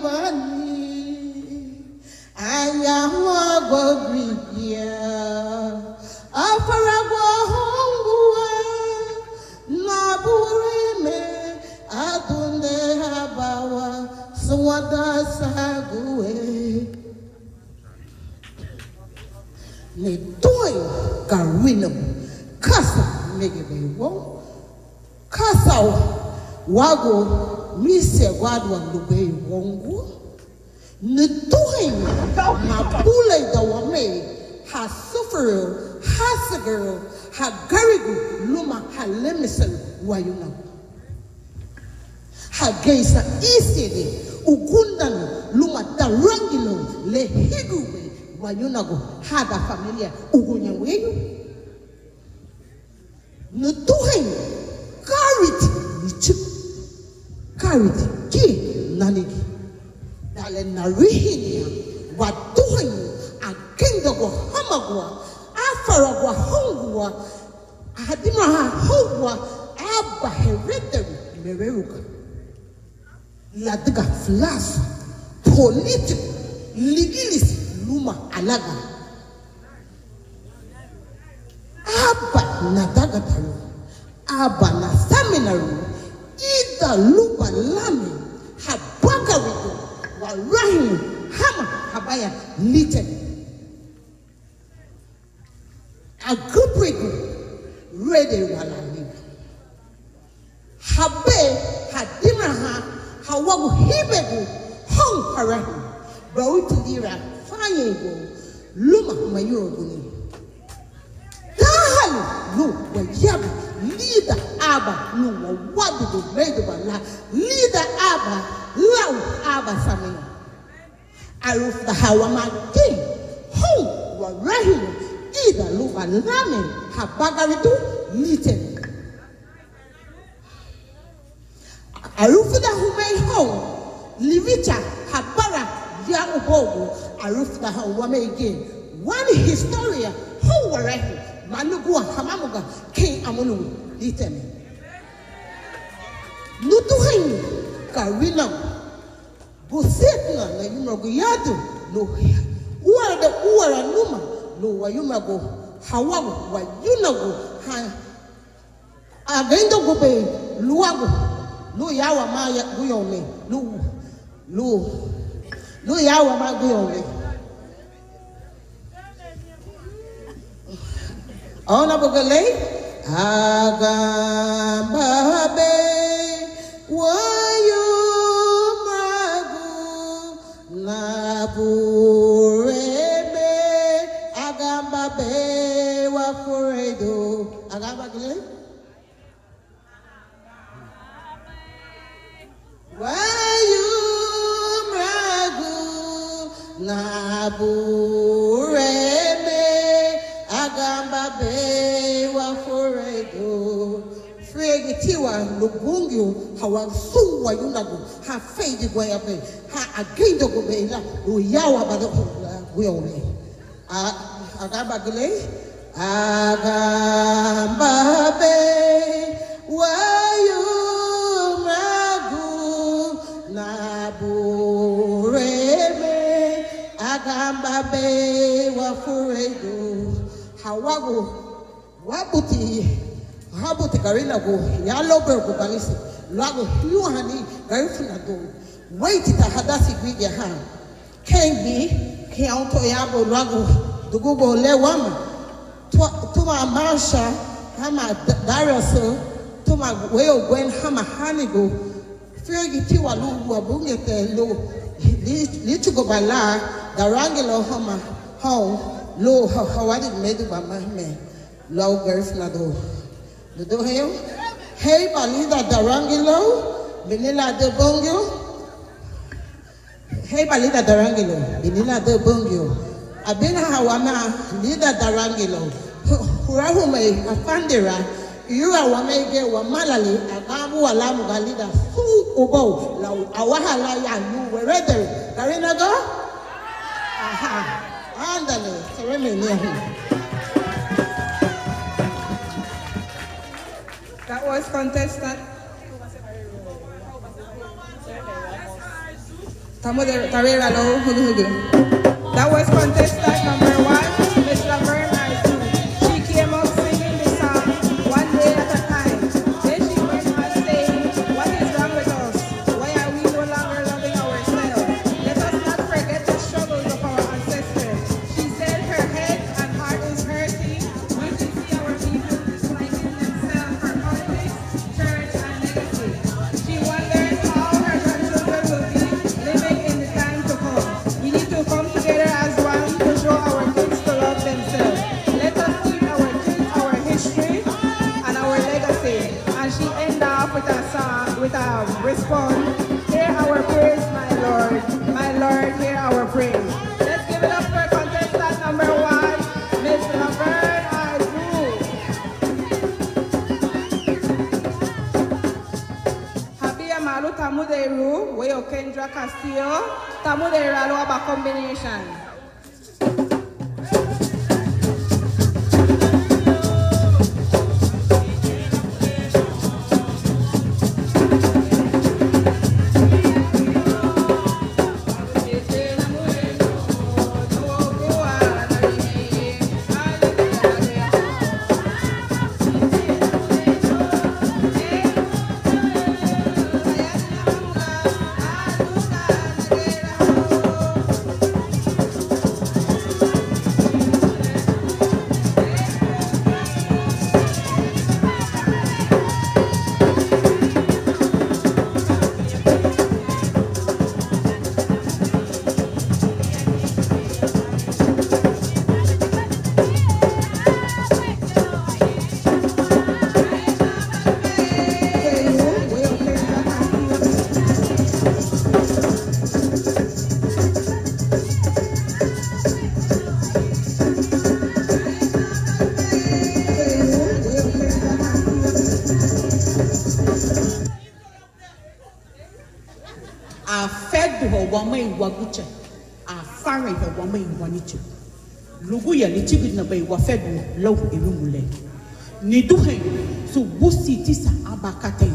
bani anya wabagari afaragwa hongwa nabureme adunde habawa swada sague ne toy Garifuna kasa megebe wo kasa wago mise wadwa lube wongu ne toy na pule da wame ha suffer Hasagirl, Hagarigu, Luma, Halemisel, Wayuna. Hagesa Isidi, Ugundan, Luma, Darangilo, Lehigube, Wayunago, Haga familia, Ugunyaweyu. Nutuhen, Carrot, Ki, Nanigi, Dale Narihinia, Watuhen, Akendago, Hamagua. Afaragwa hongwa ahadima hongwa aba hereditary mereruka ladiga flas political legalist luma alaga aba nadaga tayo aba na seminary ida luba lami habagarigo warahim hama habaya liten a good people ready wala live. Habe hadima hawagu hibegu hong harahu bautu dira fanyego luma mayuroguni dahal lu wajab leader aba lu wabi do ready wala leader aba lau aba sami aruf the hawama king hong warahim ida luba lamen habagaritu liten arufida humei hong livicha habara ya ubogo arufida hawame again one historia who were manugua hamamuga king amunu liten nutuhin Garifuna busetna na yumaguyadu no uara numa no wayumago hawago wayunago ha agendo gobe luago no yawa ma guyome no yawa ma guyome ona bogale agamba be wayumago nabu be wa foredo agaba gele wayu magu nabureme agamba be wa foredo fregi tiwa lubungyo hawasu wa yunago ha feidi gwa yabe ha agendo go be la uyawa bado guyole agamba gele agamba be wayu magu nabureme agamba be wafuredo hawago wabuti Garifuna go yalobe go balisi lago yuhani Garifuna go wait ta hadasi gwige ha kengi kianto yabo lago dugugo lewama tuma marsha hama daraso tuma weo gwen hama hanigo fegi tiwa lu wabungete lo lichugo bala darangelo hama how lo hawadi medu ba mahme lo Garifuna do heo hey balida darangelo benila de bongyo hey balida darangelo benila de bongyo abena hawama leader darangelo hurahume afandera yura wamege wa malali agamu walamu galida su obo la awahala ya you were ready Garifuna go aha andale ceremony. That was contestant That was contestant number 1, Miss Laverne Isu. She came up singing the song One Day at a Time. Then she went on saying, what is wrong with us? Why are we no longer loving ourselves? Let us not forget the struggles of our ancestors. She said her head and heart is hurting when she see our people disliking themselves for politics, church, and legacy. She wondered how her grandchildren will be living in the time to come. We need to come together as one to show our kids to love themselves. Let us teach our kids our history and our legacy. And she ended off with a song, with a response, hear our praise, my Lord, hear our praise. Let's give it up for contestant number 1, Miss Laverne Isu. Habia Malu Tamuderu, Weo Kendra Castillo, Tamuderu Aloha combination. Wamai Wagucha, a fari the Wamai Wanichu. Luguya Lichibit na bay wafedu low irumule. Niduhe, so busi tisa abakate,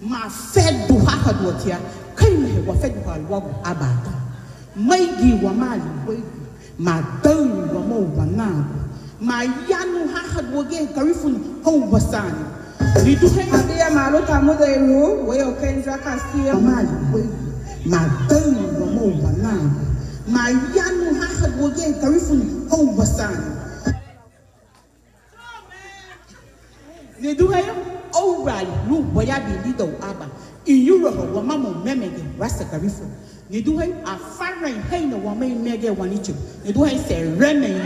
ma fed du hahadwatia, kaime wafedu wagu abata. Maigi wamali wegu, ma doni wamo wanagu, ma yanu hahadwage garifuna wabagari. Niduhe, Habia Malu Tamuderu, Weo Kendra Castillo, mali wegu. Madame Ramona, my young Hahad will get Garifuna Wabagari. They do have all right, no Boyabi Lido Abba. In Europe, Wamamo Memege, Rasta Garifuna. They do have a foreign Haina Wame Mega Wanichu. They do have say Rene.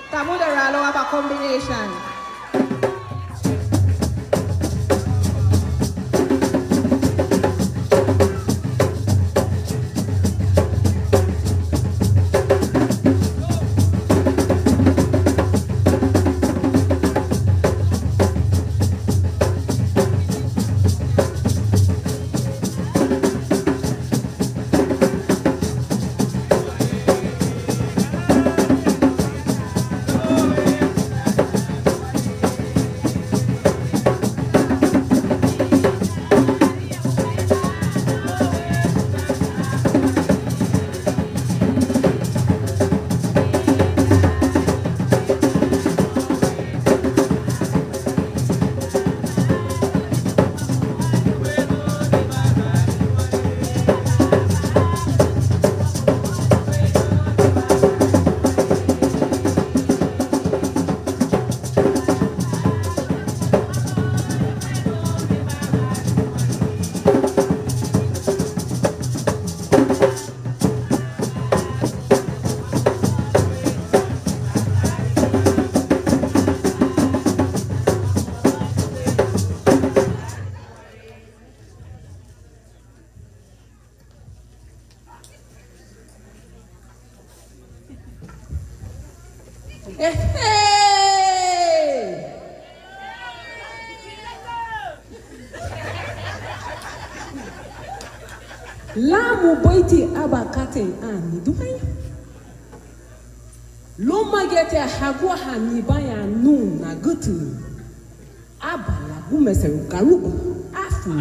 Tamuderu Aloha combination. Hey! Lamu boiti abakaten ani duhay. Loma gete hagwa hanibaya nun na gutu. Abala gumese garugo afu.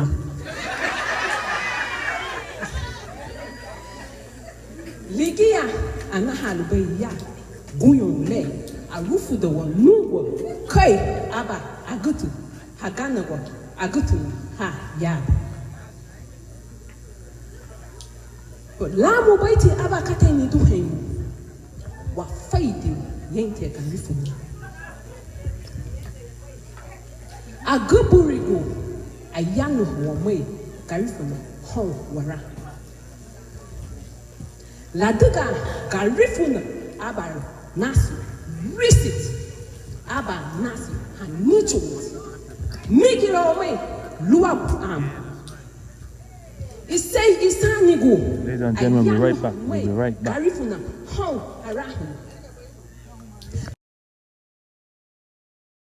Ligia anahalbe ya guyon le arufu de wa nuwa kai aba agutu hagana wa agutu ha ya. Lamu baiti aba kateni duhen wa faidi yente Garifuna aguburigo ayanu wa me Garifuna hon wara la duga Garifuna aba nasu receipt aba nasu hanicho make it away luabu am. Ladies and gentlemen, we'll be right back. We'll be right back. Garifuna, how arahu.